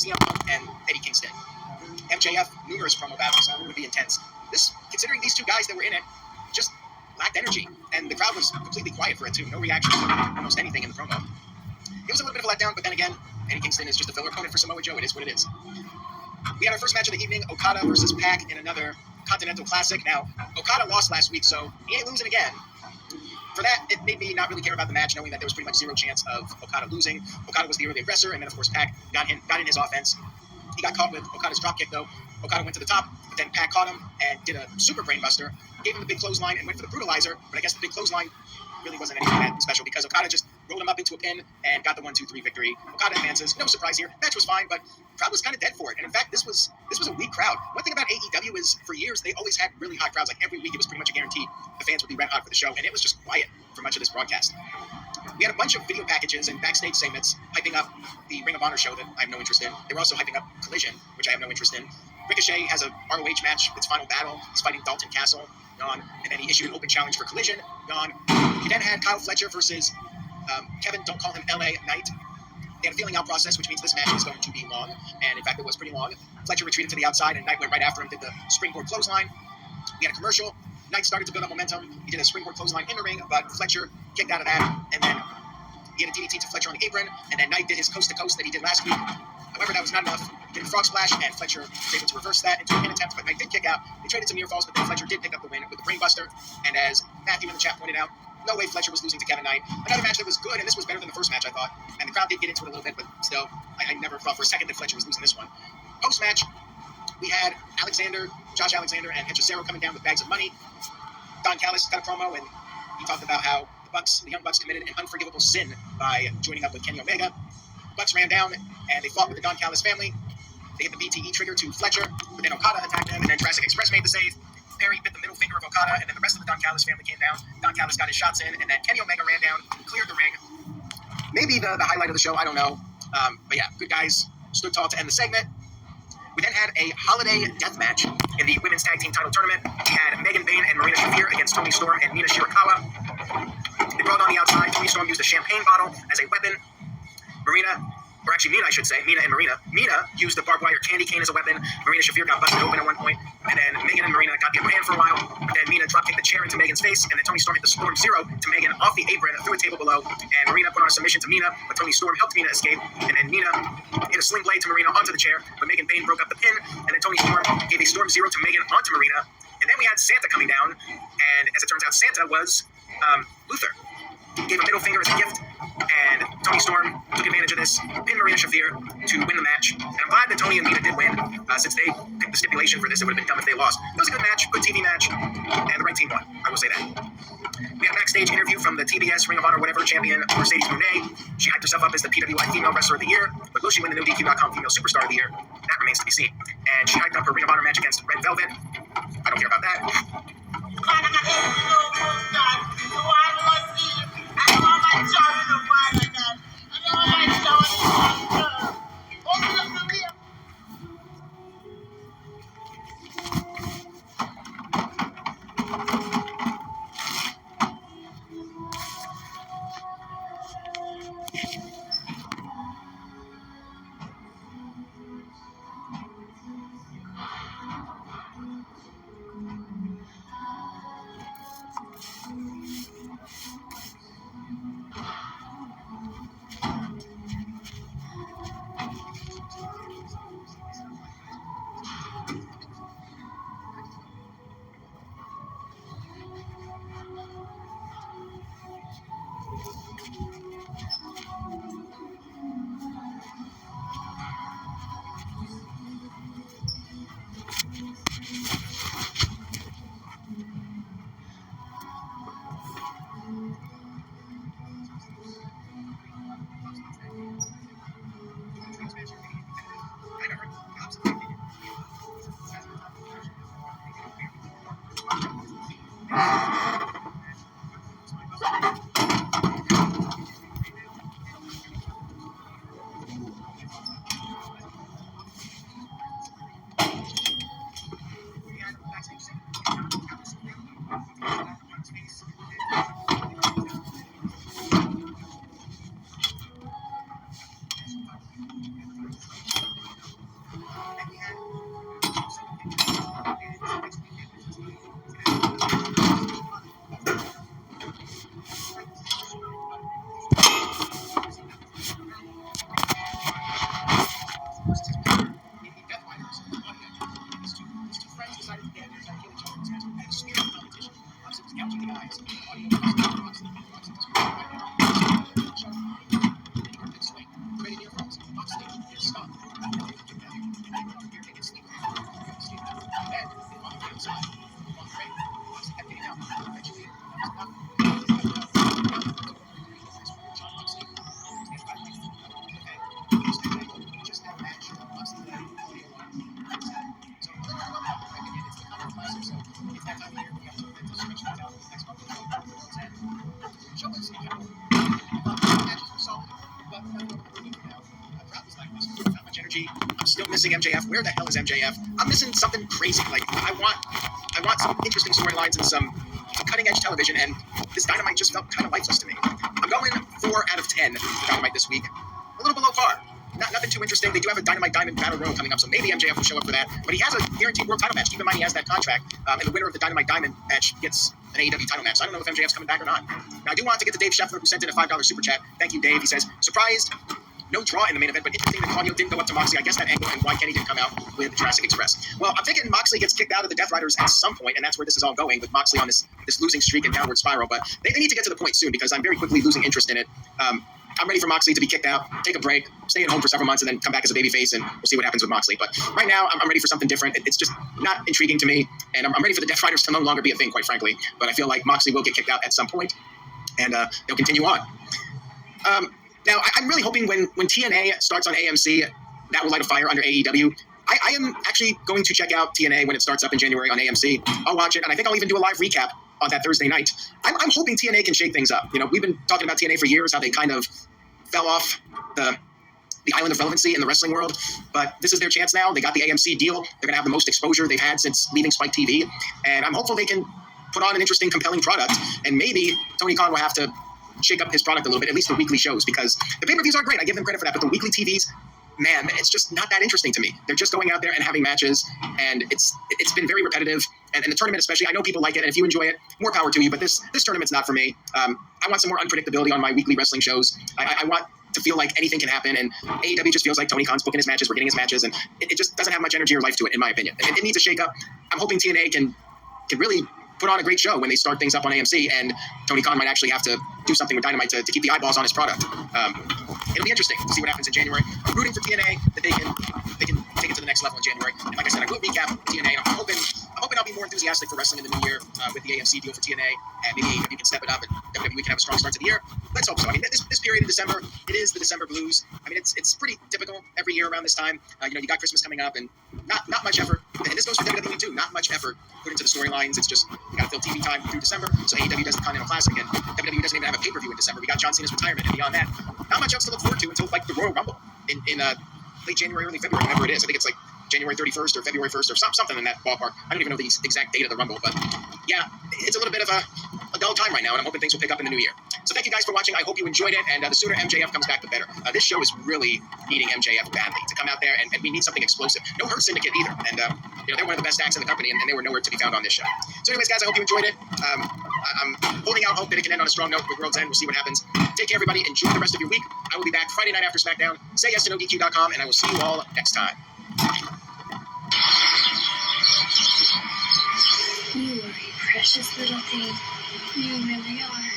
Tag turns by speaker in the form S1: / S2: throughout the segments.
S1: CM Punk and Eddie Kingston. MJF, numerous promo battles would be intense. This, considering these two guys that were in it, just lacked energy. And the crowd was completely quiet for it, too. No reaction to almost anything in the promo. It was a little bit of a letdown, but then again, Eddie Kingston is just a filler opponent for Samoa Joe. It is what it is. We had our first match of the evening, Okada versus Pac in another Continental Classic. Now, Okada lost last week, so he ain't losing again. For that, it made me not really care about the match, knowing that there was pretty much zero chance of Okada losing. Okada was the early aggressor, and then, of course, Pac got in his offense. He got caught with Okada's dropkick, though. Okada went to the top, but then Pac caught him and did a super brainbuster, gave him the big clothesline, and went for the brutalizer. But I guess the big clothesline really wasn't anything that special because Okada just rolled him up into a pin and got the 1-2-3 victory. Okada advances. No surprise here. Match was fine, but crowd was kind of dead for it. And in fact, this was a weak crowd. One thing about AEW is for years they always had really hot crowds. Like every week, it was pretty much a guarantee the fans would be red hot for the show, and it was just quiet for much of this broadcast. We had a bunch of video packages and backstage segments hyping up the Ring of Honor show that I have no interest in. They were also hyping up Collision, which I have no interest in. Ricochet has a ROH match, its final battle. He's fighting Dalton Castle, gone. And then he issued an open challenge for Collision, gone. He then had Kyle Fletcher versus Kevin, don't call him LA Knight. They had a feeling out process, which means this match is going to be long. And in fact, it was pretty long. Fletcher retreated to the outside, and Knight went right after him, did the springboard clothesline. We had a commercial. Knight started to build up momentum. He did a springboard clothesline in the ring, but Fletcher kicked out of that. And then he had a DDT to Fletcher on the apron. And then Knight did his coast-to-coast that he did last week. However, that was not enough. He did a frog splash, and Fletcher was able to reverse that into a pin attempt, but Knight did kick out. They traded some near falls, but then Fletcher did pick up the win with the brainbuster. And as Matthew in the chat pointed out, no way Fletcher was losing to Kevin Knight. Another match that was good, and this was better than the first match, I thought. And the crowd did get into it a little bit, but still, I never thought for a second that Fletcher was losing this one. Post-match, we had Josh Alexander, and Hechicero coming down with bags of money. Don Callis cut a promo, and he talked about how the Young Bucks committed an unforgivable sin by joining up with Kenny Omega. The Bucks ran down, and they fought with the Don Callis family. They hit the BTE trigger to Fletcher, but then Okada attacked them, and then Jurassic Express made the save. Perry bit the middle finger of Okada, and then the rest of the Don Callis family came down. Don Callis got his shots in, and then Kenny Omega ran down, cleared the ring. Maybe the highlight of the show, I don't know. But yeah, good guys stood tall to end the segment. We then had a holiday death match in the women's tag team title tournament. We had Megan Bayne and Marina Shafir against Toni Storm and Mina Shirakawa. They brawled on the outside. Toni Storm used a champagne bottle as a weapon. Mina, I should say, Mina and Marina. Mina used the barbed wire candy cane as a weapon. Marina Shafir got busted open at one point. And then Megan and Marina got the upper hand for a while. But then Mina dropkicked the chair into Megan's face. And then Toni Storm hit the Storm Zero to Megan off the apron through a table below. And Marina put on a submission to Mina. But Toni Storm helped Mina escape. And then Mina hit a sling blade to Marina onto the chair. But Megan Bayne broke up the pin. And then Toni Storm gave a Storm Zero to Megan onto Marina. And then we had Santa coming down. And as it turns out, Santa was Luther. He gave a middle finger as a gift. And Toni Storm took advantage of this, pinned Marina Shafir to win the match. And I'm glad that Toni and Mina did win, since they picked the stipulation for this. It would have been dumb if they lost. It was a good match, good TV match, and the right team won. I will say that. We had a backstage interview from the TBS Ring of Honor whatever champion, Mercedes Moné. She hyped herself up as the PWI Female Wrestler of the Year, but will she win the new DQ.com Female Superstar of the Year? That remains to be seen. And she hyped up her Ring of Honor match against Red Velvet. I don't care about that. energy. I'm still missing MJF. Where the hell is MJF? I'm missing something crazy. Like, I want some interesting storylines and some cutting edge television, and this Dynamite just felt kind of lifeless to me. I'm going 4 out of 10 for Dynamite this week. A little below par. Nothing too interesting. They do have a Dynamite Diamond Battle Royal coming up, so maybe MJF will show up for that. But he has a guaranteed world title match. Keep in mind he has that contract, and the winner of the Dynamite Diamond match gets an AEW title match. So I don't know if MJF's coming back or not. Now, I do want to get to Dave Scheffler, who sent in a $5 super chat. Thank you, Dave. He says, surprised, no draw in the main event, but interesting that Claudio didn't go up to Moxley. I guess that angle and why Kenny didn't come out with Jurassic Express. Well, I'm thinking Moxley gets kicked out of the Death Riders at some point, and that's where this is all going, with Moxley on this losing streak and downward spiral. But they need to get to the point soon, because I'm very quickly losing interest in it. I'm ready for Moxley to be kicked out, take a break, stay at home for several months, and then come back as a babyface, and we'll see what happens with Moxley. But right now, I'm ready for something different. It's just not intriguing to me, and I'm ready for the Death Riders to no longer be a thing, quite frankly. But I feel like Moxley will get kicked out at some point, and they'll continue on. Now, I'm really hoping when TNA starts on AMC, that will light a fire under AEW. I am actually going to check out TNA when it starts up in January on AMC. I'll watch it, and I think I'll even do a live recap on that Thursday night. I'm hoping TNA can shake things up. You know, we've been talking about TNA for years, how they kind of fell off the island of relevancy in the wrestling world, but this is their chance now. They got the AMC deal. They're going to have the most exposure they've had since leaving Spike TV, and I'm hopeful they can put on an interesting, compelling product, and maybe Tony Khan will have to shake up his product a little bit, at least the weekly shows, because the pay-per-views are great. I give them credit for that, but the weekly TVs, man, it's just not that interesting to me. They're just going out there and having matches, and it's been very repetitive. And the tournament especially, I know people like it, and if you enjoy it, more power to you, but this tournament's not for me. I want some more unpredictability on my weekly wrestling shows. I want to feel like anything can happen, and AEW just feels like Tony Khan's booking his matches, we're getting his matches, and it just doesn't have much energy or life to it, in my opinion. It needs a shake-up. I'm hoping TNA can really put on a great show when they start things up on AMC, and Tony Khan might actually have to do something with Dynamite to keep the eyeballs on his product. It'll be interesting to see what happens in January. I'm rooting for TNA that they can take it to the next level in January. And like I said, I will recap TNA, and I'm hoping I'll be more enthusiastic for wrestling in the new year with the AMC deal for TNA, and maybe AEW can step it up, and WWE can have a strong start to the year. Let's hope so. I mean, this period in December, it is the December blues. I mean, it's pretty typical every year around this time. You got Christmas coming up, and not much effort. And this goes for WWE too. Not much effort put into the storylines. It's just you got to fill TV time through December. So AEW does the Continental Classic, and WWE doesn't even have a pay-per-view in December. We got John Cena's retirement, and beyond that, not much else to look forward to until like the Royal Rumble in late January, early February, whatever it is. I think it's like January 31st or February 1st or something in that ballpark. I don't even know the exact date of the Rumble, but yeah, it's a little bit of a dull time right now, and I'm hoping things will pick up in the new year. So thank you guys for watching. I hope you enjoyed it, and the sooner MJF comes back, the better. This show is really needing MJF badly to come out there, and we need something explosive. No Hurt Syndicate either, and they're one of the best acts in the company, and they were nowhere to be found on this show. So anyways, guys, I hope you enjoyed it. I'm holding out hope that it can end on a strong note with World's End. We'll see what happens. Take care, everybody. Enjoy the rest of your week. I will be back Friday night after SmackDown. Say yes to NoDQ.com, and I will see you all next time.
S2: You are a precious little thing. You really are.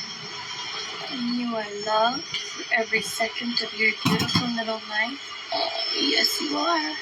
S2: And you are loved for every second of your beautiful little life. Oh, yes, you are.